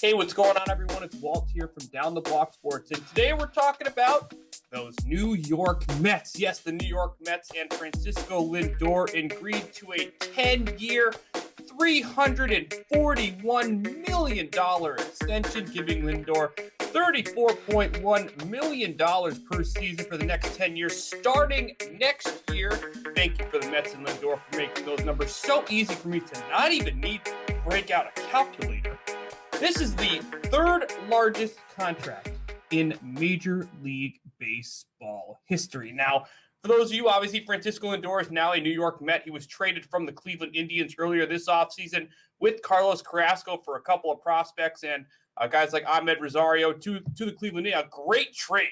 Hey, what's going on, everyone? It's Walt here from Down the Block Sports, and today we're talking about those New York Mets. Yes, the New York Mets and Francisco Lindor agreed to a 10-year, $341 million extension, giving Lindor $34.1 million per season for the next 10 years, starting next year. Thank you for the Mets and Lindor for making those numbers so easy for me to not even need to break out a calculator. This is the third largest contract in Major League Baseball history. Now, for those of you, obviously, Francisco Lindor is now a New York Met. He was traded from the Cleveland Indians earlier this offseason with Carlos Carrasco for a couple of prospects and guys like Ahmed Rosario to the Cleveland Indians. A great trade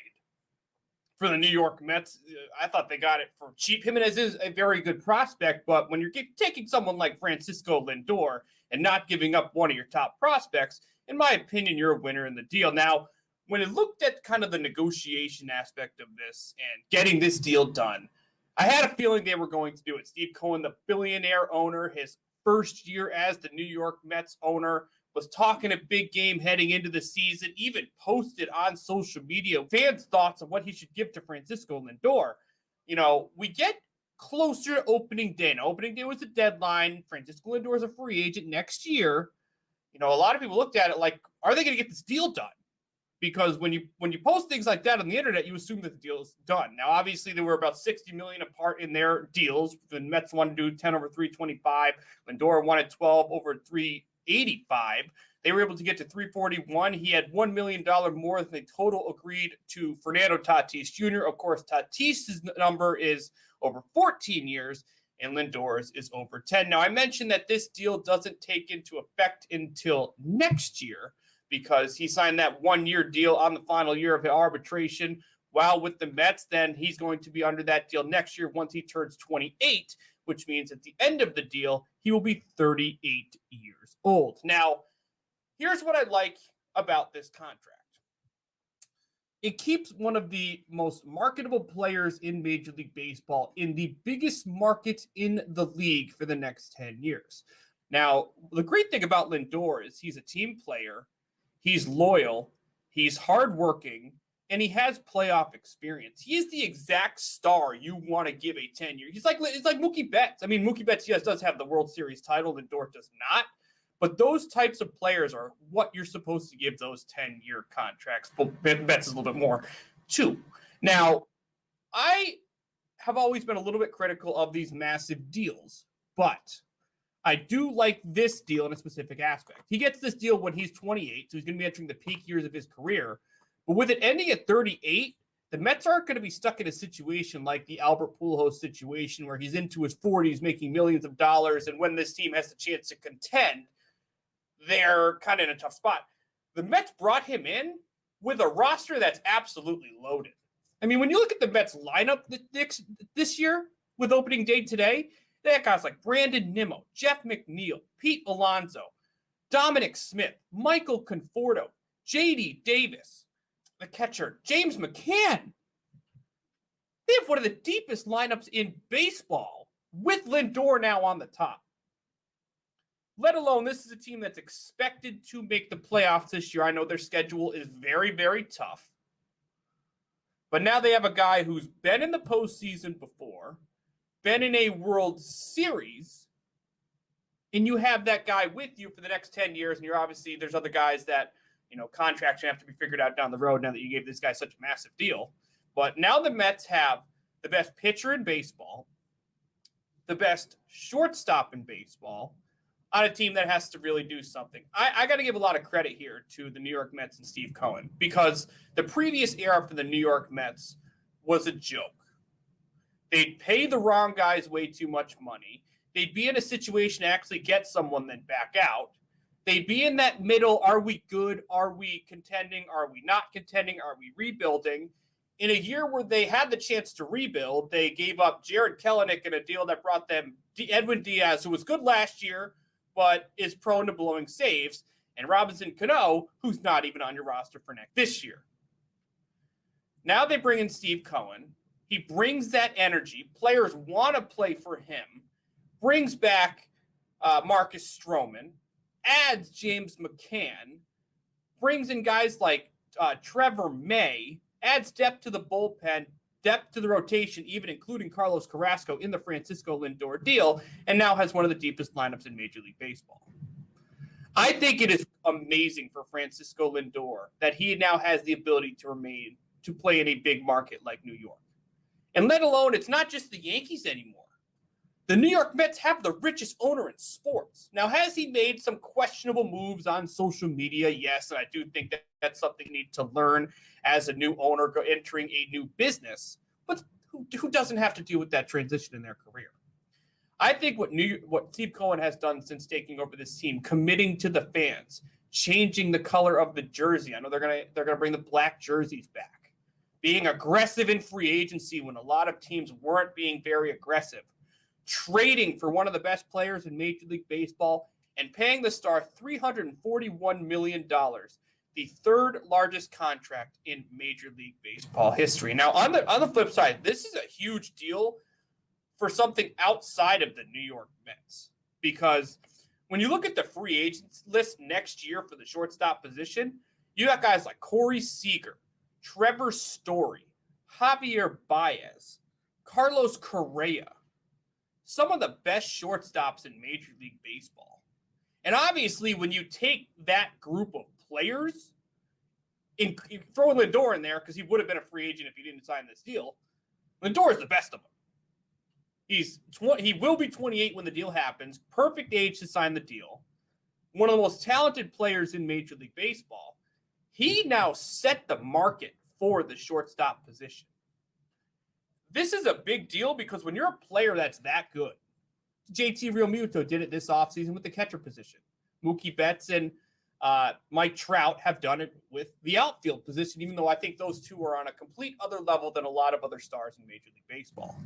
for the New York Mets. I thought they got it for cheap. Jimenez is a very good prospect, but when you're taking someone like Francisco Lindor and not giving up one of your top prospects, in my opinion, you're a winner in the deal. Now, when it looked at kind of the negotiation aspect of this and getting this deal done, I had a feeling they were going to do it. Steve Cohen, the billionaire owner, his first year as the New York Mets owner, was talking a big game heading into the season, even posted on social media fans' thoughts on what he should give to Francisco Lindor. You know, we get closer to opening day. Now, opening day was a deadline. Francisco Lindor is a free agent next year. You know, a lot of people looked at it like, are they going to get this deal done? Because when you post things like that on the internet, you assume that the deal is done. Now, obviously, there were about $60 million apart in their deals. The Mets wanted to do 10 over 325. Lindor wanted 12 over 385. They were able to get to 341. He had $1 million more than they total agreed to Fernando Tatis Jr. Of course, Tatis's number is over 14 years, and Lindor's is over 10. Now, I mentioned that this deal doesn't take into effect until next year because he signed that one-year deal on the final year of the arbitration while with the Mets. Then he's going to be under that deal next year once he turns 28, which means at the end of the deal, he will be 38 years old. Now, here's what I like about this contract. It keeps one of the most marketable players in Major League Baseball in the biggest market in the league for the next 10 years. Now, the great thing about Lindor is he's a team player, he's loyal, he's hardworking, and he has playoff experience. He is the exact star you want to give a 10-year. It's like Mookie Betts. I mean, Mookie Betts, yes, does have the World Series title. Lindor does not. But those types of players are what you're supposed to give those 10-year contracts. Well, Betts is a little bit more, too. Now, I have always been a little bit critical of these massive deals, but I do like this deal in a specific aspect. He gets this deal when he's 28, so he's going to be entering the peak years of his career. But with it ending at 38, the Mets aren't going to be stuck in a situation like the Albert Pujols situation where he's into his 40s making millions of dollars, and when this team has the chance to contend, they're kind of in a tough spot. The Mets brought him in with a roster that's absolutely loaded. I mean, when you look at the Mets lineup this year with opening day today, they got guys like Brandon Nimmo, Jeff McNeil, Pete Alonso, Dominic Smith, Michael Conforto, J.D. Davis, the catcher, James McCann. They have one of the deepest lineups in baseball with Lindor now on the top. Let alone, this is a team that's expected to make the playoffs this year. I know their schedule is very, very tough. But now they have a guy who's been in the postseason before, been in a World Series, and you have that guy with you for the next 10 years, and you're obviously, there's other guys that, you know, contracts have to be figured out down the road now that you gave this guy such a massive deal. But now the Mets have the best pitcher in baseball, the best shortstop in baseball, on a team that has to really do something. I got to give a lot of credit here to the New York Mets and Steve Cohen, because the previous era for the New York Mets was a joke. They'd pay the wrong guys way too much money. They'd be in a situation to actually get someone, then back out. They'd be in that middle, are we good? Are we contending? Are we not contending? Are we rebuilding? In a year where they had the chance to rebuild, they gave up Jared Kelenic in a deal that brought them Edwin Diaz, who was good last year, but is prone to blowing saves, and Robinson Cano, who's not even on your roster for this year. Now they bring in Steve Cohen. He brings that energy. Players want to play for him. Brings back Marcus Stroman. Adds James McCann. brings in guys like Trevor May, adds depth to the bullpen, depth to the rotation, even including Carlos Carrasco in the Francisco Lindor deal, and now has one of the deepest lineups in Major League Baseball. I think it is amazing for Francisco Lindor that he now has the ability to play in a big market like New York. And let alone, it's not just the Yankees anymore. The New York Mets have the richest owner in sports. Now, has he made some questionable moves on social media? Yes, and I do think that that's something you need to learn as a new owner entering a new business. But who doesn't have to deal with that transition in their career? I think what Steve Cohen has done since taking over this team, committing to the fans, changing the color of the jersey. I know they're gonna bring the black jerseys back, being aggressive in free agency when a lot of teams weren't being very aggressive, trading for one of the best players in Major League Baseball, and paying the star $341 million, the third largest contract in Major League Baseball history. Now, on the flip side, this is a huge deal for something outside of the New York Mets, because when you look at the free agents list next year for the shortstop position, you got guys like Corey Seager, Trevor Story, Javier Baez, Carlos Correa, some of the best shortstops in Major League Baseball. And obviously, when you take that group of players, you throw Lindor in there because he would have been a free agent if he didn't sign this deal. Lindor is the best of them. He will be 28 when the deal happens. Perfect age to sign the deal. One of the most talented players in Major League Baseball. He now set the market for the shortstop position. This is a big deal because when you're a player that's that good, JT Realmuto did it this offseason with the catcher position. Mookie Betts and Mike Trout have done it with the outfield position, even though I think those two are on a complete other level than a lot of other stars in Major League Baseball.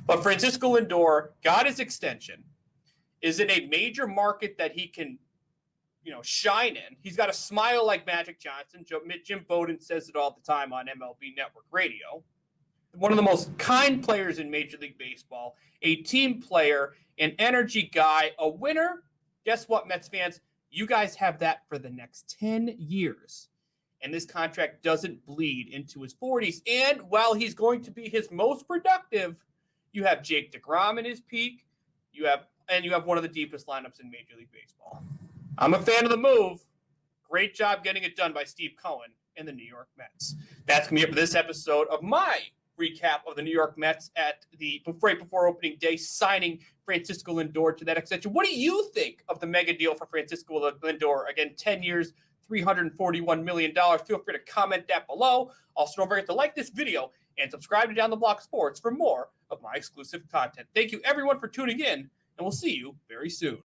But Francisco Lindor got his extension, is in a major market that he can, shine in. He's got a smile like Magic Johnson. Jim Bowden says it all the time on MLB Network Radio. One of the most kind players in Major League Baseball, a team player, an energy guy, a winner. Guess what, Mets fans? You guys have that for the next 10 years. And this contract doesn't bleed into his 40s. And while he's going to be his most productive, you have Jake DeGrom in his peak. You have one of the deepest lineups in Major League Baseball. I'm a fan of the move. Great job getting it done by Steve Cohen and the New York Mets. That's going to be it for this episode of my recap of the New York Mets at the right before opening day, signing Francisco Lindor to that extension. What do you think of the mega deal for Francisco Lindor? Again, 10 years, $341 million. Feel free to comment that below. Also, don't forget to like this video and subscribe to Down the Block Sports for more of my exclusive content. Thank you, everyone, for tuning in, and we'll see you very soon.